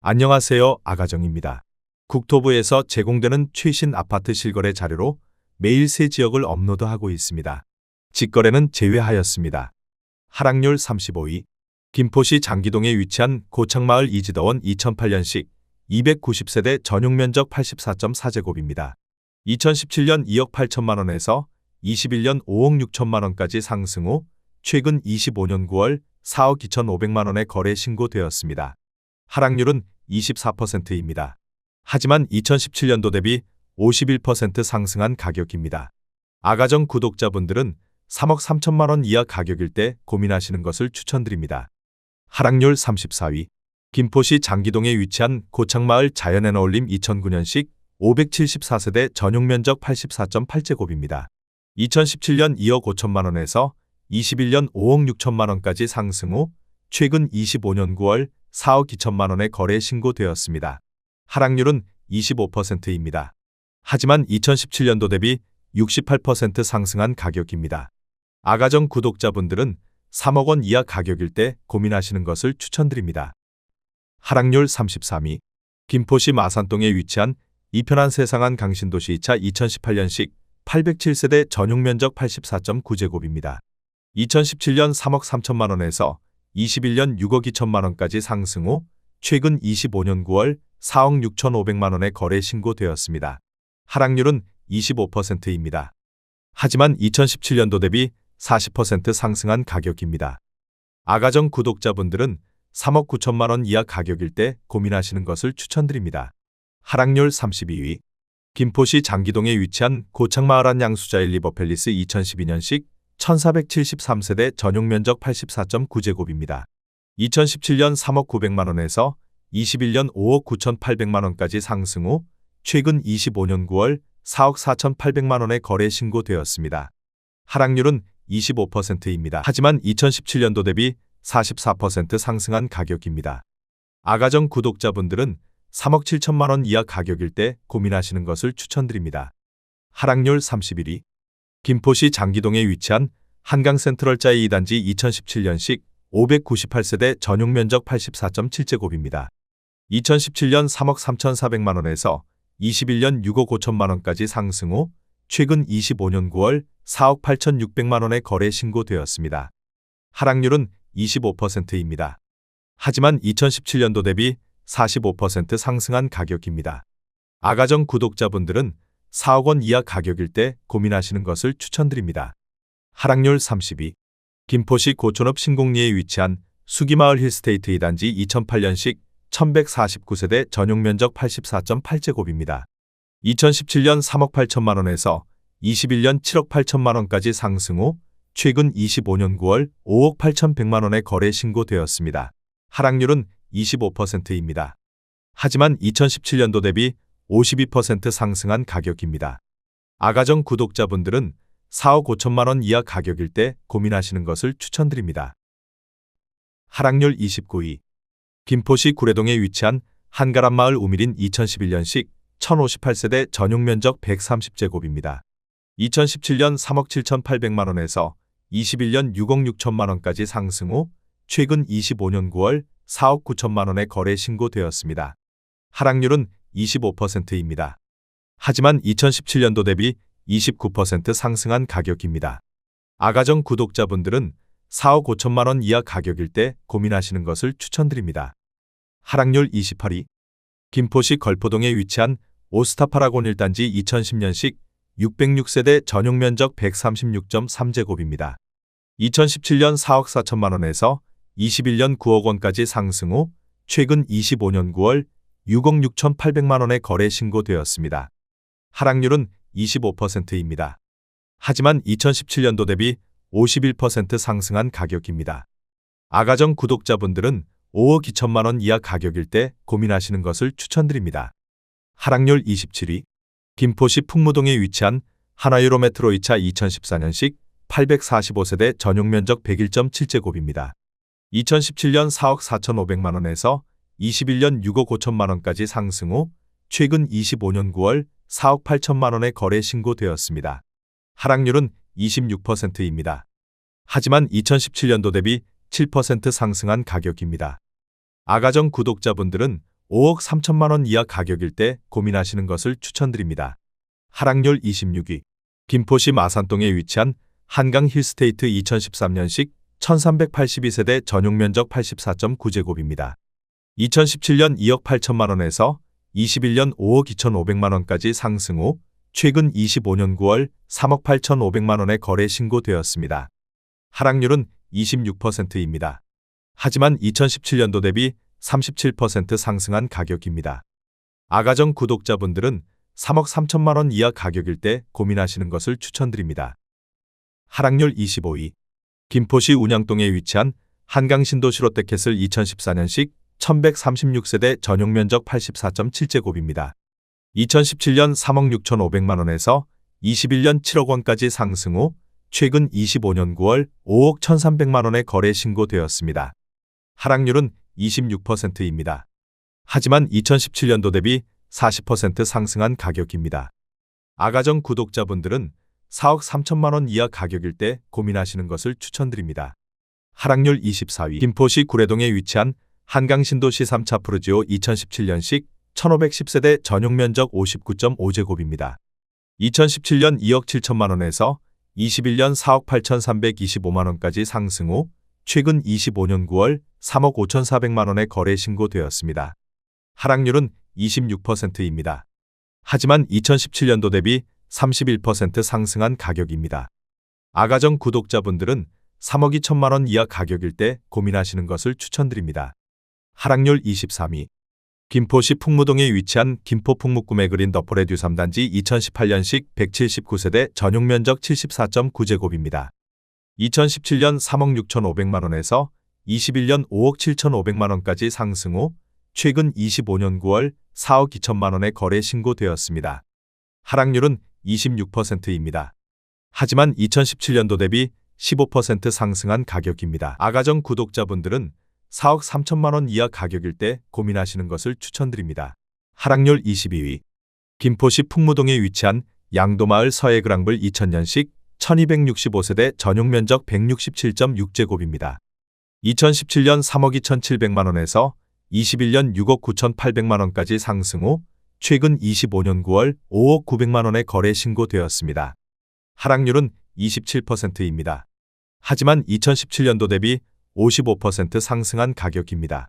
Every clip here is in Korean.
안녕하세요, 아가정입니다. 국토부에서 제공되는 최신 아파트 실거래 자료로 매일 새 지역을 업로드하고 있습니다. 직거래는 제외하였습니다. 하락률 35위. 김포시 장기동에 위치한 고창마을 이지더원 2008년식 290세대 전용면적 84.4제곱입니다. 2017년 2억 8천만 원에서 21년 5억 6천만 원까지 상승 후 최근 25년 9월 4억 2,500만 원에 거래 신고되었습니다. 하락률은 24%입니다. 하지만 2017년도 대비 51% 상승한 가격입니다. 아가정 구독자분들은 3억 3천만 원 이하 가격일 때 고민하시는 것을 추천드립니다. 하락률 34위. 김포시 장기동에 위치한 고창마을 자연에너올림 2009년식 574세대 전용면적 84.8제곱입니다. 2017년 2억 5천만 원에서 21년 5억 6천만 원까지 상승 후 최근 25년 9월 4억 2천만 원에 거래 신고되었습니다. 하락률은 25%입니다. 하지만 2017년도 대비 68% 상승한 가격입니다. 아가정 구독자분들은 3억 원 이하 가격일 때 고민하시는 것을 추천드립니다. 하락률 33위. 김포시 마산동에 위치한 이편한 세상한 강신도시 2차 2018년식 807세대 전용면적 84.9제곱입니다. 2017년 3억 3천만 원에서 21년 6억 2천만 원까지 상승 후 최근 25년 9월 4억 6,500만 원에 거래 신고되었습니다. 하락률은 25%입니다. 하지만 2017년도 대비 40% 상승한 가격입니다. 아가정 구독자분들은 3억 9천만 원 이하 가격일 때 고민하시는 것을 추천드립니다. 하락률 32위. 김포시 장기동에 위치한 고창마을한 양수자 1 리버팰리스 2012년식 1473세대 전용면적 84.9제곱입니다. 2017년 3억 900만 원에서 21년 5억 9,800만 원까지 상승 후 최근 25년 9월 4억 4,800만 원에 거래 신고되었습니다. 하락률은 25%입니다. 하지만 2017년도 대비 44% 상승한 가격입니다. 아가정 구독자분들은 3억 7천만 원 이하 가격일 때 고민하시는 것을 추천드립니다. 하락률 31위. 김포시 장기동에 위치한 한강센트럴자이 2단지 2017년식 598세대 전용면적 84.7제곱입니다. 2017년 3억 3,400만 원에서 21년 6억 5천만 원까지 상승 후 최근 25년 9월 4억 8,600만 원에 거래 신고되었습니다. 하락률은 25%입니다. 하지만 2017년도 대비 45% 상승한 가격입니다. 아가정 구독자분들은 4억 원 이하 가격일 때 고민하시는 것을 추천드립니다. 하락률 30위. 김포시 고촌읍 신곡리에 위치한 수기마을 힐스테이트 2단지 2008년식 1149세대 전용면적 84.8제곱입니다. 2017년 3억 8천만 원에서 21년 7억 8천만 원까지 상승 후 최근 25년 9월 5억 8,100만 원에 거래 신고되었습니다. 하락률은 25%입니다. 하지만 2017년도 대비 52% 상승한 가격입니다. 아가정 구독자분들은 4억 5천만 원 이하 가격일 때 고민하시는 것을 추천드립니다. 하락률 29위. 김포시 구례동에 위치한 한가람마을 우미린 2011년식 1058세대 전용면적 130제곱입니다. 2017년 3억 7,800만 원에서 21년 6억 6천만 원까지 상승 후 최근 25년 9월 4억 9천만 원에 거래 신고되었습니다. 하락률은 25%입니다. 하지만 2017년도 대비 29% 상승한 가격입니다. 아가정 구독자분들은 4억 5천만 원 이하 가격일 때 고민하시는 것을 추천드립니다. 하락률 28위. 김포시 걸포동에 위치한 오스타파라곤 1단지 2010년식 606세대 전용면적 136.3제곱입니다. 2017년 4억 4천만 원에서 21년 9억 원까지 상승 후 최근 25년 9월 6억 6,800만 원에 거래 신고되었습니다. 하락률은 25%입니다. 하지만 2017년도 대비 51% 상승한 가격입니다. 아가정 구독자분들은 5억 2천만 원 이하 가격일 때 고민하시는 것을 추천드립니다. 하락률 27위. 김포시 풍무동에 위치한 한화유로메트로 2차 2014년식 845세대 전용면적 101.7제곱입니다. 2017년 4억 4,500만 원에서 21년 6억 5천만 원까지 상승 후 최근 25년 9월 4억 8천만 원에 거래 신고되었습니다. 하락률은 26%입니다. 하지만 2017년도 대비 7% 상승한 가격입니다. 아가정 구독자분들은 5억 3천만 원 이하 가격일 때 고민하시는 것을 추천드립니다. 하락률 26위. 김포시 마산동에 위치한 한강 힐스테이트 2013년식 1382세대 전용 면적 84.9제곱입니다. 2017년 2억 8천만 원에서 21년 5억 2,500만 원까지 상승 후 최근 25년 9월 3억 8,500만 원에 거래 신고되었습니다. 하락률은 26%입니다. 하지만 2017년도 대비 37% 상승한 가격입니다. 아가정 구독자분들은 3억 3천만 원 이하 가격일 때 고민하시는 것을 추천드립니다. 하락률 25위. 김포시 운양동에 위치한 한강신도시 롯데캐슬 2014년식 1136세대 전용 면적 84.7제곱입니다. 2017년 3억 6,500만 원에서 21년 7억 원까지 상승 후 최근 25년 9월 5억 1,300만 원에 거래 신고되었습니다. 하락률은 26%입니다. 하지만 2017년도 대비 40% 상승한 가격입니다. 아가정 구독자분들은 4억 3천만 원 이하 가격일 때 고민하시는 것을 추천드립니다. 하락률 24위. 김포시 구례동에 위치한 한강신도시 3차 푸르지오 2017년식 1510세대 전용 면적 59.5제곱입니다. 2017년 2억 7천만 원에서 21년 4억 8,325만 원까지 상승 후 최근 25년 9월 3억 5,400만 원에 거래 신고되었습니다. 하락률은 26%입니다. 하지만 2017년도 대비 31% 상승한 가격입니다. 아가정 구독자분들은 3억 2천만 원 이하 가격일 때 고민하시는 것을 추천드립니다. 하락률 23위. 김포시 풍무동에 위치한 김포 풍무꿈의 그린 더포레듀 3단지 2018년식 179세대 전용 면적 74.9제곱입니다. 2017년 3억 6,500만 원에서 21년 5억 7,500만 원까지 상승 후 최근 25년 9월 4억 2천만 원에 거래 신고되었습니다. 하락률은 26%입니다. 하지만 2017년도 대비 15% 상승한 가격입니다. 아가정 구독자분들은 4억 3천만 원 이하 가격일 때 고민하시는 것을 추천드립니다. 하락률 22위. 김포시 풍무동에 위치한 양도마을 서해그랑블 2000년식 1265세대 전용 면적 167.6제곱입니다. 2017년 3억 2,700만 원에서 21년 6억 9,800만 원까지 상승 후 최근 25년 9월 5억 900만 원에 거래 신고되었습니다. 하락률은 27%입니다. 하지만 2017년도 대비 55% 상승한 가격입니다.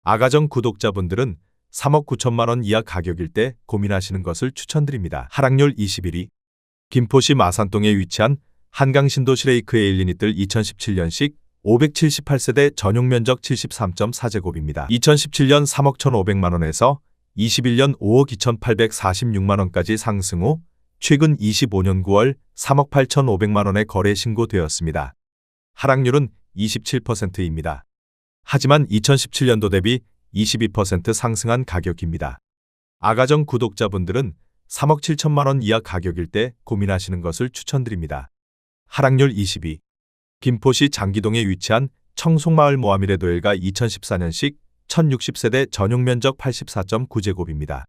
아가정 구독자분들은 3억 9천만 원 이하 가격일 때 고민하시는 것을 추천드립니다. 하락률 21위. 김포시 마산동에 위치한 한강신도시 레이크 에일리니뜰 2017년식 578세대 전용 면적 73.4제곱입니다. 2017년 3억 1,500만 원에서 21년 5억 2,846만 원까지 상승 후 최근 25년 9월 3억 8,500만 원에 거래 신고되었습니다. 하락률은 27%입니다. 하지만 2017년도 대비 22% 상승한 가격입니다. 아가정 구독자분들은 3억 7천만 원 이하 가격일 때 고민하시는 것을 추천드립니다. 하락률 20위. 김포시 장기동에 위치한 청송마을 모하미레도엘가 2014년식 1060세대 전용 면적 84.9제곱입니다.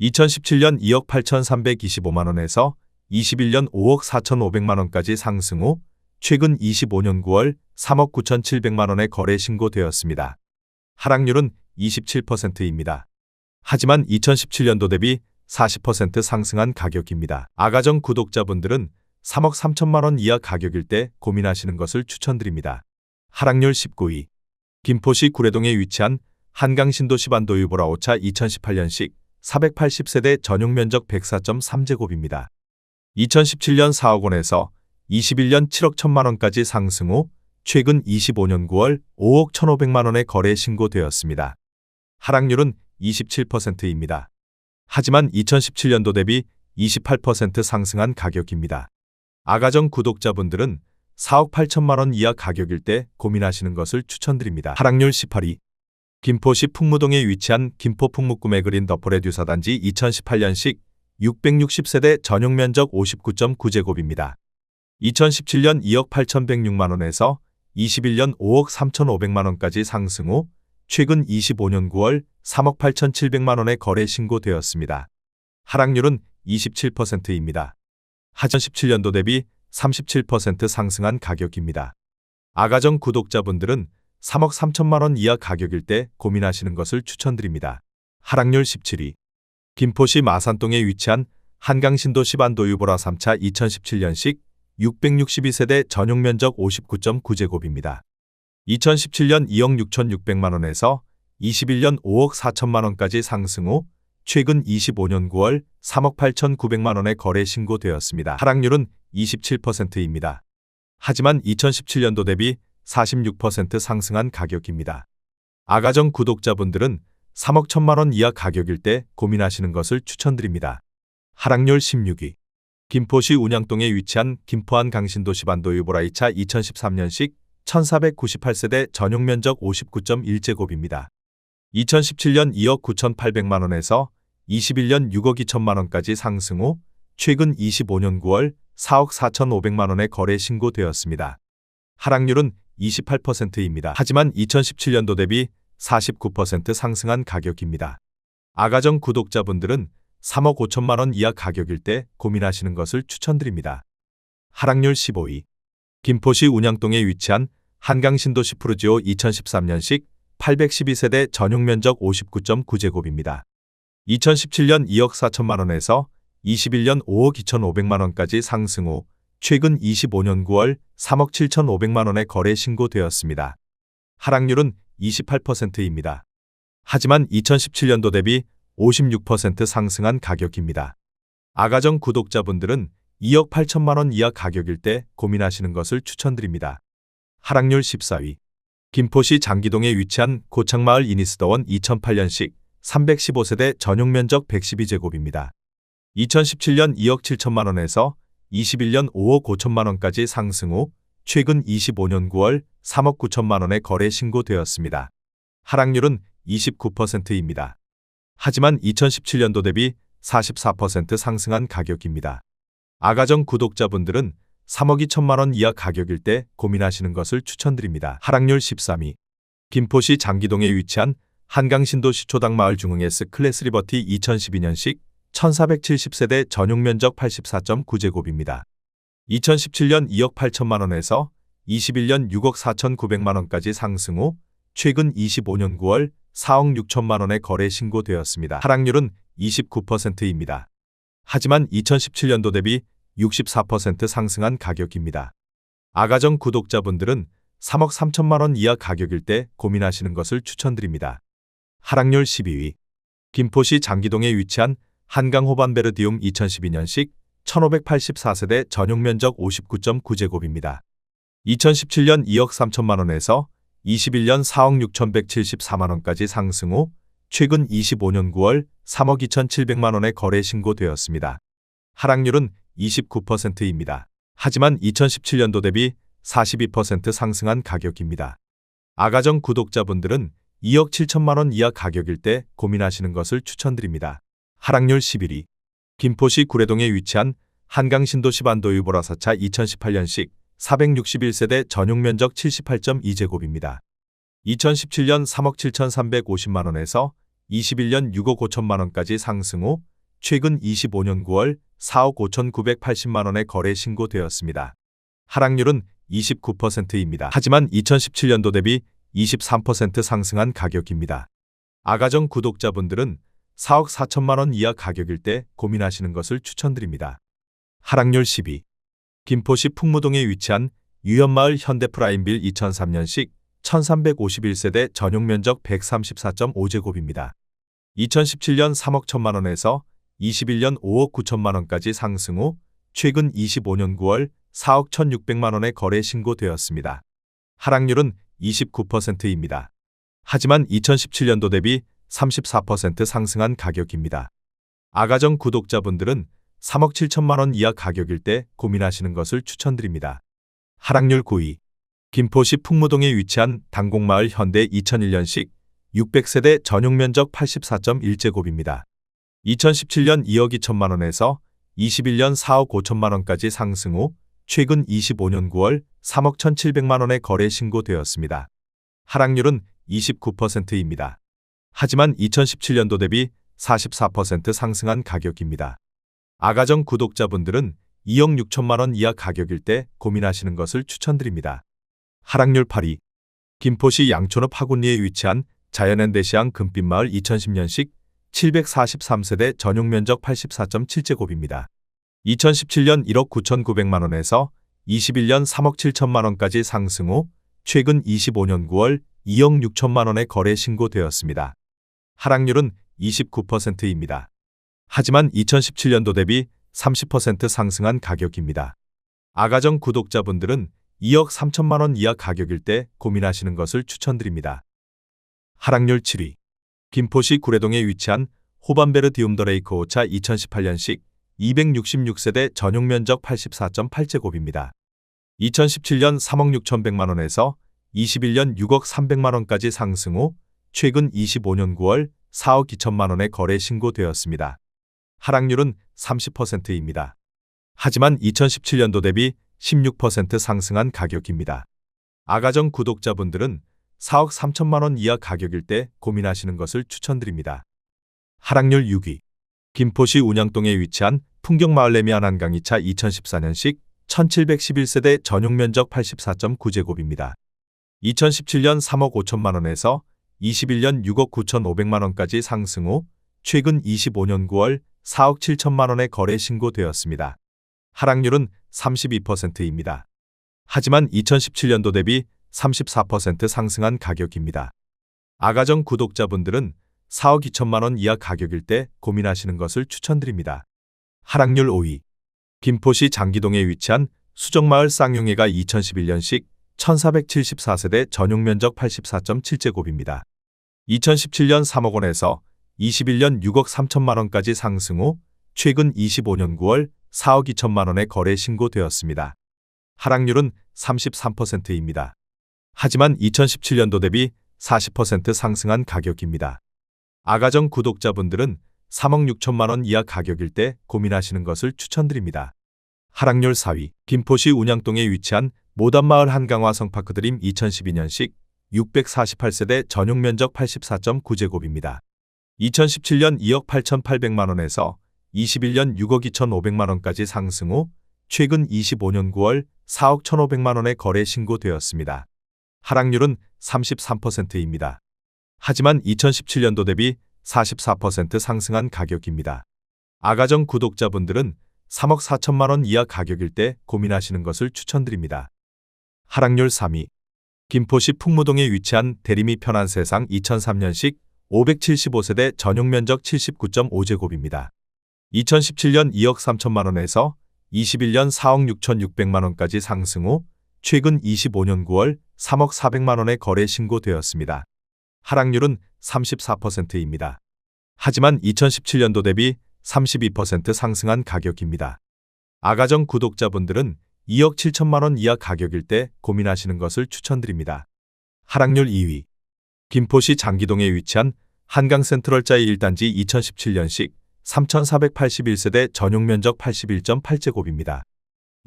2017년 2억 8,325만 원에서 21년 5억 4,500만 원까지 상승 후 최근 25년 9월 3억 9,700만 원에 거래 신고되었습니다. 하락률은 27%입니다. 하지만 2017년도 대비 40% 상승한 가격입니다. 아가정 구독자분들은 3억 3천만 원 이하 가격일 때 고민하시는 것을 추천드립니다. 하락률 19위. 김포시 구례동에 위치한 한강신도시 반도유보라 5차 2018년식 480세대 전용 면적 104.3제곱입니다. 2017년 4억 원에서 21년 7억 1천만 원까지 상승 후 최근 25년 9월 5억 1,500만 원에 거래 신고되었습니다. 하락률은 27%입니다. 하지만 2017년도 대비 28% 상승한 가격입니다. 아가정 구독자분들은 4억 8천만 원 이하 가격일 때 고민하시는 것을 추천드립니다. 하락률 18위. 김포시 풍무동에 위치한 김포 풍무꿈의 그린 더포레듀 4단지 2018년식 660세대 전용 면적 59.9제곱입니다. 2017년 2억 8,106만 원에서 21년 5억 3,500만 원까지 상승 후 최근 25년 9월 3억 8,700만 원에 거래 신고되었습니다. 하락률은 27%입니다. 하지만 2017년도 대비 37% 상승한 가격입니다. 아가정 구독자분들은 3억 3천만 원 이하 가격일 때 고민하시는 것을 추천드립니다. 하락률 17위. 김포시 마산동에 위치한 한강신도 시반도유보라 3차 2017년식 662세대 전용 면적 59.9제곱입니다. 2017년 2억 6,600만원에서 21년 5억 4천만원까지 상승 후 최근 25년 9월 3억 8,900만원에 거래 신고되었습니다. 하락률은 27%입니다. 하지만 2017년도 대비 46% 상승한 가격입니다. 아가정 구독자분들은 3억 1천만원 이하 가격일 때 고민하시는 것을 추천드립니다. 하락률 16위. 김포시 운양동에 위치한 김포한 강신도 시반도 유보라 2차 2013년식 1498세대 전용 면적 59.1제곱입니다. 2017년 2억 9,800만원에서 21년 6억 2천만원까지 상승 후 최근 25년 9월 4억 4,500만원에 거래 신고되었습니다. 하락률은 28%입니다. 하지만 2017년도 대비 49% 상승한 가격입니다. 아가정 구독자분들은 3억 5천만원 이하 가격일 때 고민하시는 것을 추천드립니다. 하락률 15위. 김포시 운양동에 위치한 한강신도시 푸르지오 2013년식 812세대 전용 면적 59.9제곱입니다. 2017년 2억 4천만원에서 21년 5억 2,500만원까지 상승 후 최근 25년 9월 3억 7,500만원에 거래 신고되었습니다. 하락률은 28%입니다. 하지만 2017년도 대비 56% 상승한 가격입니다. 아가정 구독자분들은 2억 8천만원 이하 가격일 때 고민하시는 것을 추천드립니다. 하락률 14위. 김포시 장기동에 위치한 고창마을 이니스더원 2008년식 315세대 전용 면적 112제곱입니다. 2017년 2억 7천만원에서 21년 5억 5천만원까지 상승 후 최근 25년 9월 3억 9천만원에 거래 신고되었습니다. 하락률은 29%입니다. 하지만 2017년도 대비 44% 상승한 가격입니다. 아가정 구독자분들은 3억 2천만원 이하 가격일 때 고민하시는 것을 추천드립니다. 하락률 13위. 김포시 장기동에 위치한 한강신도시 초당마을 중흥 S클래스 리버티 2012년식 1470세대 전용 면적 84.9제곱입니다. 2017년 2억 8천만원에서 21년 6억 4,900만원까지 상승 후 최근 25년 9월 4억 6천만원에 거래 신고되었습니다. 하락률은 29%입니다. 하지만 2017년도 대비 64% 상승한 가격입니다. 아가정 구독자분들은 3억 3천만원 이하 가격일 때 고민하시는 것을 추천드립니다. 하락률 12위. 김포시 장기동에 위치한 한강호반베르디움 2012년식 1584세대 전용 면적 59.9제곱입니다. 2017년 2억 3천만원에서 21년 4억 6,174만원까지 상승 후 최근 25년 9월 3억 2,700만원에 거래 신고되었습니다. 하락률은 29%입니다. 하지만 2017년도 대비 42% 상승한 가격입니다. 아가정 구독자분들은 2억 7천만원 이하 가격일 때 고민하시는 것을 추천드립니다. 하락률 11위. 김포시 구례동에 위치한 한강신도시 반도유보라 4차 2018년식 461세대 전용 면적 78.2제곱입니다. 2017년 3억 7,350만원에서 21년 6억 5천만원까지 상승 후 최근 25년 9월 4억 5,980만원에 거래 신고되었습니다. 하락률은 29%입니다. 하지만 2017년도 대비 23% 상승한 가격입니다. 아가정 구독자분들은 4억 4천만원 이하 가격일 때 고민하시는 것을 추천드립니다. 하락률 10위. 김포시 풍무동에 위치한 유연마을 현대프라임빌 2003년식 1351세대 전용 면적 134.5제곱입니다. 2017년 3억 1천만원에서 21년 5억 9천만원까지 상승 후 최근 25년 9월 4억 1,600만원에 거래 신고되었습니다. 하락률은 29%입니다. 하지만 2017년도 대비 34% 상승한 가격입니다. 아가정 구독자분들은 3억 7천만원 이하 가격일 때 고민하시는 것을 추천드립니다. 하락률 9위. 김포시 풍무동에 위치한 당곡마을 현대 2001년식 600세대 전용 면적 84.1제곱입니다. 2017년 2억 2천만원에서 21년 4억 5천만원까지 상승 후 최근 25년 9월 3억 1,700만원에 거래 신고되었습니다. 하락률은 29%입니다. 하지만 2017년도 대비 44% 상승한 가격입니다. 아가정 구독자분들은 2억 6천만원 이하 가격일 때 고민하시는 것을 추천드립니다. 하락률 8위. 김포시 양촌읍 하군리에 위치한 자연앤대시양 금빛마을 2010년식 743세대 전용 면적 84.7제곱입니다. 2017년 1억 9,900만 원에서 21년 3억 7천만 원까지 상승 후 최근 25년 9월 2억 6천만 원에 거래 신고되었습니다. 하락률은 29%입니다. 하지만 2017년도 대비 30% 상승한 가격입니다. 아가정 구독자분들은 2억 3천만 원 이하 가격일 때 고민하시는 것을 추천드립니다. 하락률 7위. 김포시 구례동에 위치한 호반베르디움 더레이크 5차 2018년식 266세대 전용 면적 84.8제곱입니다. 2017년 3억 6,100만 원에서 21년 6억 300만 원까지 상승 후 최근 25년 9월 4억 2천만 원에 거래 신고되었습니다. 하락률은 30%입니다. 하지만 2017년도 대비 16% 상승한 가격입니다. 아가정 구독자분들은 4억 3천만 원 이하 가격일 때 고민하시는 것을 추천드립니다. 하락률 6위. 김포시 운양동에 위치한 풍경마을 레미안 한강 2차 2014년식 1711세대 전용 면적 84.9제곱입니다. 2017년 3억 5천만 원에서 21년 6억 9,500만 원까지 상승 후 최근 25년 9월 4억 7천만 원에 거래 신고되었습니다. 하락률은 32%입니다. 하지만 2017년도 대비 34% 상승한 가격입니다. 아가정 구독자분들은 4억 2천만 원 이하 가격일 때 고민하시는 것을 추천드립니다. 하락률 5위. 김포시 장기동에 위치한 수정마을 쌍용회가 2011년식 1474세대 전용 면적 84.7제곱입니다. 2017년 3억 원에서 21년 6억 3천만 원까지 상승 후 최근 25년 9월 4억 2천만 원에 거래 신고되었습니다. 하락률은 33%입니다. 하지만 2017년도 대비 40% 상승한 가격입니다. 아가정 구독자분들은 3억 6천만 원 이하 가격일 때 고민하시는 것을 추천드립니다. 하락률 4위. 김포시 운양동에 위치한 모단마을 한강화 성파크드림 2012년식 648세대 전용 면적 84.9제곱입니다. 2017년 2억 8,800만 원에서 21년 6억 2,500만 원까지 상승 후 최근 25년 9월 4억 1,500만 원에 거래 신고되었습니다. 하락률은 33%입니다. 하지만 2017년도 대비 44% 상승한 가격입니다. 아가정 구독자분들은 3억 4천만 원 이하 가격일 때 고민하시는 것을 추천드립니다. 하락률 3위. 김포시 풍무동에 위치한 대림이 편한 세상 2003년식 575세대 전용 면적 79.5제곱입니다. 2017년 2억 3천만 원에서 21년 4억 6,600만 원까지 상승 후 최근 25년 9월 3억 400만 원에 거래 신고되었습니다. 하락률은 34%입니다. 하지만 2017년도 대비 32% 상승한 가격입니다. 아가정 구독자분들은 2억 7천만 원 이하 가격일 때 고민하시는 것을 추천드립니다. 하락률 2위. 김포시 장기동에 위치한 한강센트럴자이 1단지 2017년식 3,481세대 전용 면적 81.8제곱입니다.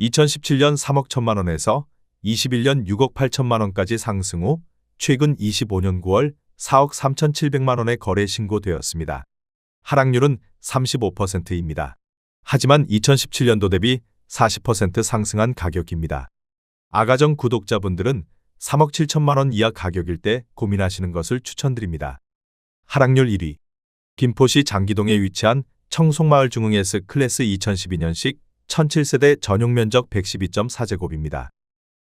2017년 3억 1천만 원에서 21년 6억 8천만 원까지 상승 후 최근 25년 9월 4억 3,700만 원에 거래 신고되었습니다. 하락률은 35%입니다. 하지만 2017년도 대비 40% 상승한 가격입니다. 아가정 구독자분들은 3억 7천만 원 이하 가격일 때 고민하시는 것을 추천드립니다. 하락률 1위. 김포시 장기동에 위치한 청송마을 중흥S 클래스 2012년식 1007세대 전용 면적 112.4제곱입니다.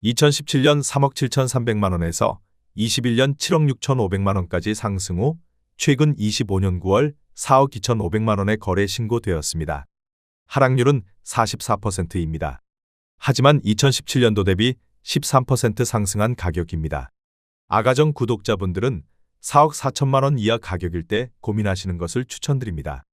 2017년 3억 7,300만 원에서 21년 7억 6,500만 원까지 상승 후 최근 25년 9월 4억 2,500만 원에 거래 신고되었습니다. 하락률은 44%입니다. 하지만 2017년도 대비 13% 상승한 가격입니다. 아가정 구독자분들은 4억 4천만 원 이하 가격일 때 고민하시는 것을 추천드립니다.